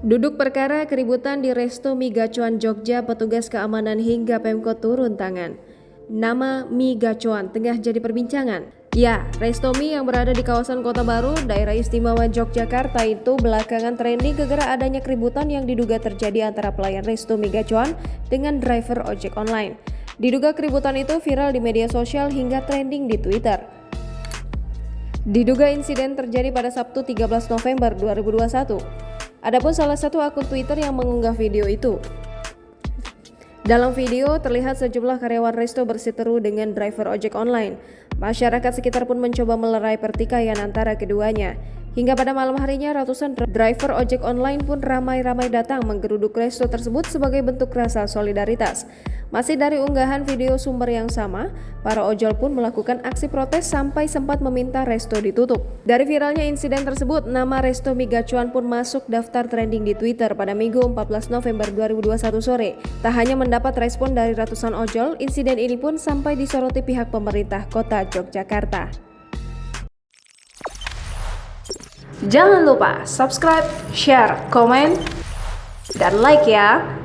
Duduk perkara keributan di Resto Mie Gacuan Jogja, petugas keamanan hingga Pemkot turun tangan. Nama Mie Gacuan tengah jadi perbincangan. Ya, Resto Mie yang berada di kawasan Kota Baru, Daerah Istimewa Yogyakarta itu belakangan trending gara-gara adanya keributan yang diduga terjadi antara pelayan Resto Mie Gacuan dengan driver ojek online. Diduga keributan itu viral di media sosial hingga trending di Twitter. Diduga insiden terjadi pada Sabtu 13 November 2021. Adapun salah satu akun Twitter yang mengunggah video itu. Dalam video terlihat sejumlah karyawan resto bersiteru dengan driver ojek online. Masyarakat sekitar pun mencoba melerai pertikaian antara keduanya. Hingga pada malam harinya ratusan driver ojek online pun ramai-ramai datang menggeruduk resto tersebut sebagai bentuk rasa solidaritas. Masih dari unggahan video sumber yang sama, para ojol pun melakukan aksi protes sampai sempat meminta resto ditutup. Dari viralnya insiden tersebut, nama Resto Mie Gacuan pun masuk daftar trending di Twitter pada Minggu 14 November 2021 sore. Tak hanya mendapat respon dari ratusan ojol, insiden ini pun sampai disoroti pihak pemerintah Kota Yogyakarta. Jangan lupa subscribe, share, komen, dan like ya!